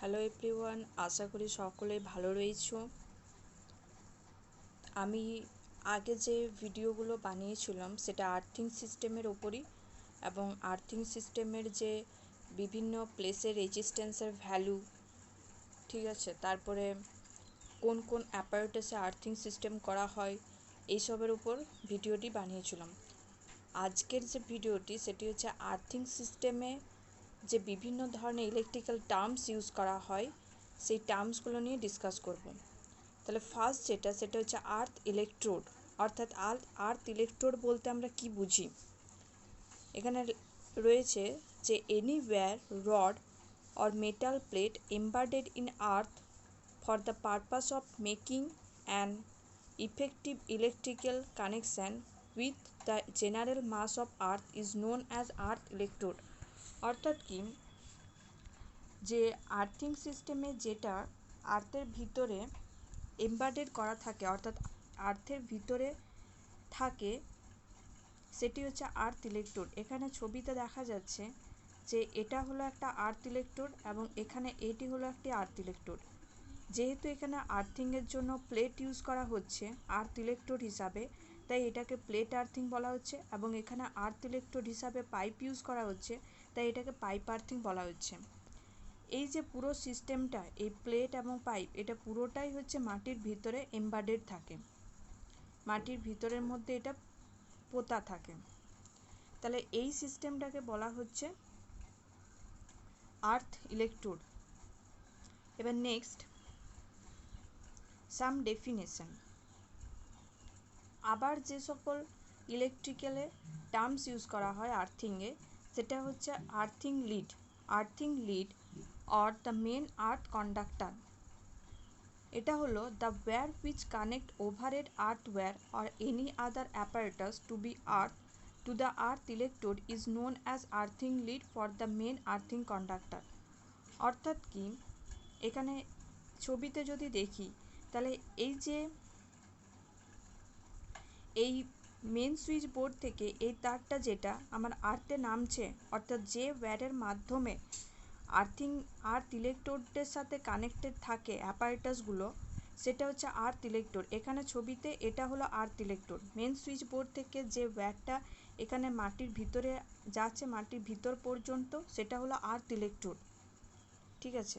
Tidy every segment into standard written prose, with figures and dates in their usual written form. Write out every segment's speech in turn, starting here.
Hello everyone, আশা করি সকলে ভালো রয়েছো। আমি আগে যে ভিডিওগুলো বানিয়েছিলাম সেটা আর্থিং সিস্টেমের ওপরই, এবং আর্থিং সিস্টেমের যে বিভিন্ন প্লেসের রেজিস্ট্যান্সের ভ্যালু, ঠিক আছে, তারপরে কোন কোন অ্যাপারেটাসে আর্থিং সিস্টেম করা হয়, এইসবের উপর ভিডিওটি বানিয়েছিলাম। আজকের যে ভিডিওটি সেটি হচ্ছে আর্থিং সিস্টেমে যে বিভিন্ন ধরনের ইলেকট্রিক্যাল টার্মস ইউজ করা হয় সেই টার্মসগুলো নিয়ে ডিসকাস করব। তাহলে ফার্স্ট সেটা হচ্ছে আর্থ ইলেকট্রোড। অর্থাৎ আর্থ ইলেকট্রোড বলতে আমরা কি বুঝি। এখানে রয়েছে যে anywhere rod or metal plate embedded in earth for the purpose of making an effective electrical connection with the general mass of earth is known as earth electrode। অর্থাৎ কি, যে আর্থিং সিস্টেমে যেটা আর্থের ভিতরে এমবেডেড করা থাকে, অর্থাৎ আর্থের ভিতরে থাকে, সেটি হচ্ছে আর্থ ইলেকট্রোড। এখানে ছবিতে দেখা যাচ্ছে যে এটা হলো একটা আর্থ ইলেকট্রোড এবং এখানে এটি হলো একটি আর্থ ইলেকট্রোড। যেহেতু এখানে আর্থিংয়ের জন্য প্লেট ইউজ করা হচ্ছে আর্থ ইলেকট্রোড হিসাবে, তাই এটাকে প্লেট আর্থিং বলা হচ্ছে, এবং এখানে আর্থ ইলেকট্রোড হিসাবে পাইপ ইউজ করা হচ্ছে, তাই এটাকে পাইপ আর্থিং বলা হচ্ছে। এই যে পুরো সিস্টেমটা, এই প্লেট এবং পাইপ, এটা পুরোটাই হচ্ছে মাটির ভিতরে এমবেডেড থাকে, মাটির ভিতরের মধ্যে এটা পোতা থাকে। তাহলে এই সিস্টেমটাকে বলা হচ্ছে আর্থ ইলেকট্রোড। এবার নেক্সট সাম ডেফিনেশন। আবার যে সকল ইলেকট্রিক্যালে টার্মস ইউজ করা হয় আর্থিংয়ে, সেটা হচ্ছে earthing lead. Earthing lead or the main earth conductor, এটা হলো the wire which connect overhead earth wire or any other apparatus to be earth to the earth electrode is known as earthing lead for the main earthing conductor। অর্থাৎ কি, এখানে ছবিতে যদি দেখি তাহলে এই যে এই মেন সুইচ বোর্ড থেকে এই তারটা যেটা আমার আর্থে নামছে, অর্থাৎ যে ওয়্যারের মাধ্যমে আর্থ ইলেকট্রোডের সাথে কানেক্টেড থাকে অ্যাপারেটাসগুলো, সেটা হচ্ছে আর্থ ইলেকট্রোড। এখানে ছবিতে এটা হলো আর্থ ইলেকট্রোড। মেন সুইচ বোর্ড থেকে যে ওয়্যারটা এখানে মাটির ভিতরে যাচ্ছে, মাটির ভিতর পর্যন্ত, সেটা হলো আর্থ ইলেকট্রোড, ঠিক আছে।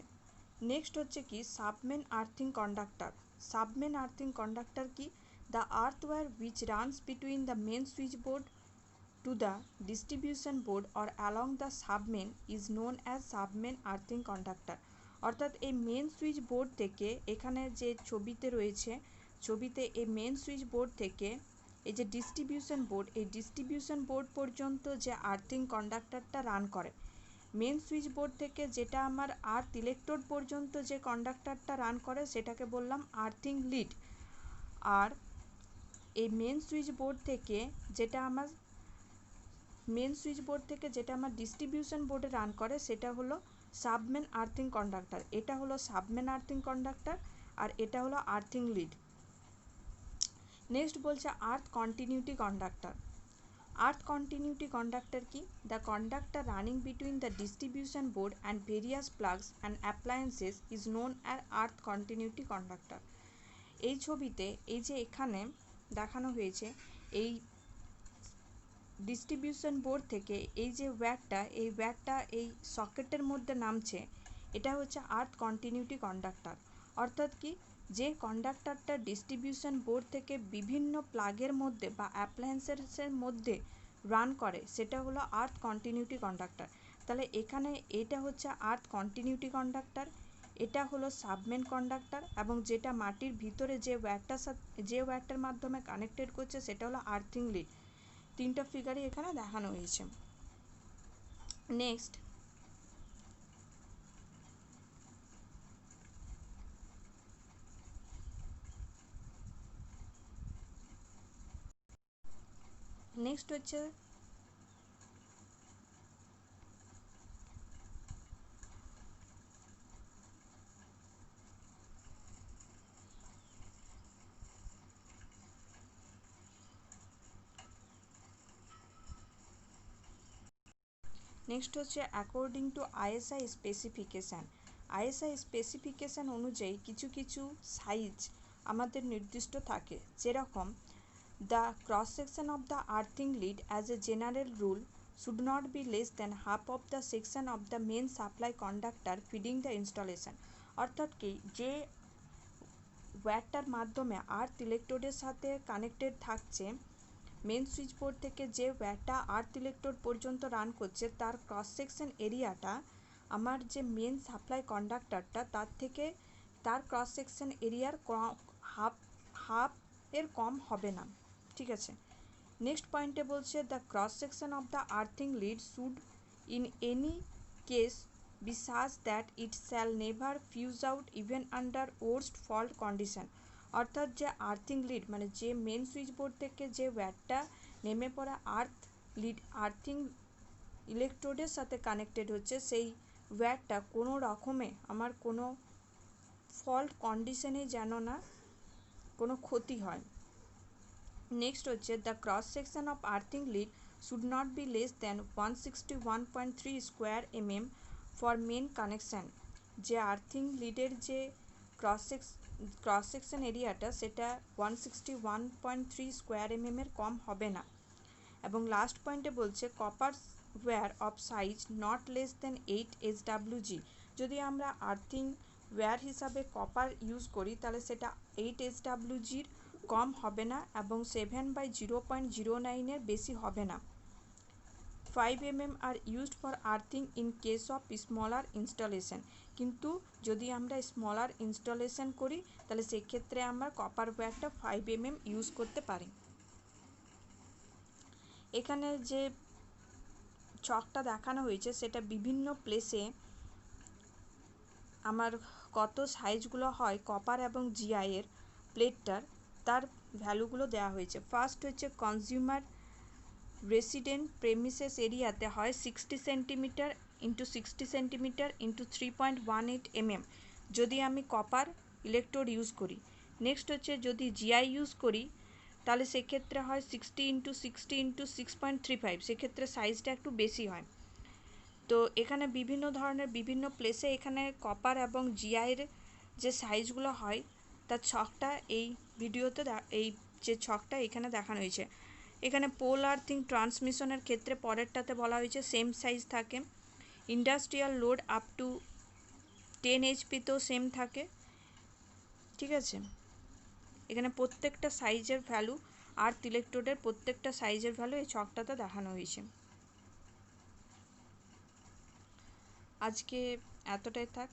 নেক্সট হচ্ছে কি সাবমেন আর্থিং কন্ডাক্টর। সাবমেন আর্থিং কন্ডাক্টর কি, the earth wire which runs between the main switchboard to the distribution board or along the submain is known as submain earthing conductor। অর্থাৎ এই মেন সুইচ বোর্ড থেকে, এখানে যে ছবিতে রয়েছে, ছবিতে এই মেন সুইচ বোর্ড থেকে এই যে ডিস্ট্রিবিউশন বোর্ড, এই ডিস্ট্রিবিউশন বোর্ড পর্যন্ত যে আর্থিং কন্ডাক্টরটা রান করে, মেন সুইচ বোর্ড থেকে যেটা আমার আর্থ ইলেকট্রোড পর্যন্ত যে কন্ডাক্টরটা রান করে সেটাকে বললাম আর্থিং লিড। আর এই মেন সুইচ বোর্ড থেকে যেটা আমার ডিস্ট্রিবিউশন বোর্ডে রান করে সেটা হলো সাবমেন আর্থিং কন্ডাক্টর। এটা হলো সাবমেন আর্থিং কন্ডাক্টর আর এটা হলো আর্থিং লিড। নেক্সট বলছে আর্থ কন্টিনিউটি কন্ডাক্টর। আর্থ কন্টিনিউটি কন্ডাক্টর কি, the conductor running between the distribution board and various plugs and appliances is known as earth continuity conductor. এই ছবিতে এই যে এখানে দেখানো হয়েছে, এই ডিস্ট্রিবিউশন বোর্ড থেকে এই যে ওয়্যারটা এই সকেটের মধ্যে নামছে, এটা হচ্ছে আর্থ কন্টিনিউটি কন্ডাক্টর। অর্থাৎ কি, যে কন্ডাক্টরটা ডিস্ট্রিবিউশন বোর্ড থেকে বিভিন্ন প্লাগের মধ্যে বা অ্যাপ্লায়েন্সেসের মধ্যে রান করে, সেটা হলো আর্থ কন্টিনিউটি কন্ডাক্টর। তাহলে এখানে এটা হচ্ছে আর্থ কন্টিনিউটি কন্ডাক্টর, এটা হলো সাবমেন কন্ডাক্টর, এবং যেটা মাটির ভিতরে যে ওয়্যারটার মাধ্যমে কানেক্টেড করছে সেটা হলো আর্থিং লিড। তিনটা ফিগারই এখানে দেখানো হয়েছে। নেক্সট হচ্ছে according to ISI specification. ISI specification অনুযায়ী কিছু কিছু সাইজ আমাদের নির্দিষ্ট থাকে, যেরকম the cross section of the earthing lead as a general rule should not be less than half of the section of the main supply conductor feeding the installation। অর্থাৎ কি, যে ওয়্যারটার মাধ্যমে আর্থ ইলেকট্রোডের সাথে কানেক্টেড থাকছে, মেন সুইচ বোর্ড থেকে যে ওয়্যারটা আর্থ electrode পর্যন্ত run করছে, তার ক্রস সেকশন এরিয়াটা আমার যে মেন সাপ্লাই কন্ডাক্টরটা তার ক্রস সেকশন এরিয়ার হাফ এর কম হবে না। ঠিক আছে, নেক্সট পয়েন্টে বলছে the cross section of the earthing lead should in any case be such that it shall never fuse out even under worst fault condition. অর্থাৎ যে আর্থিং লিড মানে যে মেন সুইচ বোর্ড থেকে যে ওয়্যারটা নেমে পড়া আর্থিং ইলেকট্রোডের সাথে কানেক্টেড হচ্ছে, সেই ওয়্যারটা কোনো রকমে আমার কোনো ফল্ট কন্ডিশনে যেন না কোনো ক্ষতি হয়। নেক্সট হচ্ছে the cross section of earthing lead should not be less than 161.3 square mm for main connection. যে আর্থিং লিডের যে ক্রস সেকশন এরিয়াটা সেটা 161.3 স্কোয়ার mm এর কম হবে না। এবং লাস্ট পয়েন্টে বলছে copper wire of size not less than 8 SWG। যদি আমরা আর্থিং ওয়্যার হিসাবে কপার ইউজ করি তাহলে সেটা 8 SWGর কম হবে না এবং 7/0.09 এর বেশি হবে না। 5 mm are used for earthing in case of smaller installation. কিন্তু যদি আমরা স্মলার ইনস্টলেশন করি তাহলে সেক্ষেত্রে আমরা কপার ওয়্যারটা 5 mm ইউজ করতে পারি। এখানে যে ছকটা দেখানো হয়েছে সেটা বিভিন্ন প্লেসে আমার কত সাইজগুলো হয় কপার এবং জিআই এর প্লেটটার, তার ভ্যালুগুলো দেওয়া হয়েছে। ফার্স্ট হচ্ছে কনজিউমার রেসিডেন্ট প্রেমিসেস এরিয়াতে হয় 60 centimetre into 60 centimetre into 3.18 mm যদি আমি কপার ইলেকট্রোড ইউজ করি। নেক্সট হচ্ছে যদি জিআই ইউজ করি তাহলে সেক্ষেত্রে হয় 60 ইন্টু 60 ইন্টু 6.35, সেক্ষেত্রে সাইজটা একটু বেশি হয়। তো এখানে বিভিন্ন ধরনের বিভিন্ন প্লেসে এখানে কপার এবং জিআইয়ের যে সাইজগুলো হয় তার ছকটা এই ভিডিওতে এই যে ছকটা এখানে দেখানো হয়েছে। এখানে পোল আর্থিং ট্রান্সমিশনের ক্ষেত্রে পরেরটাতে বলা হয়েছে সেম সাইজ থাকে। ইন্ডাস্ট্রিয়াল লোড আপ টু 10 HP-তেও সেম থাকে। ঠিক আছে, এখানে প্রত্যেকটা সাইজের ভ্যালু আর্থ ইলেকট্রোডের প্রত্যেকটা সাইজের ভ্যালু এই ছকটাতে দেখানো হয়েছে। আজকে এতটাই থাক।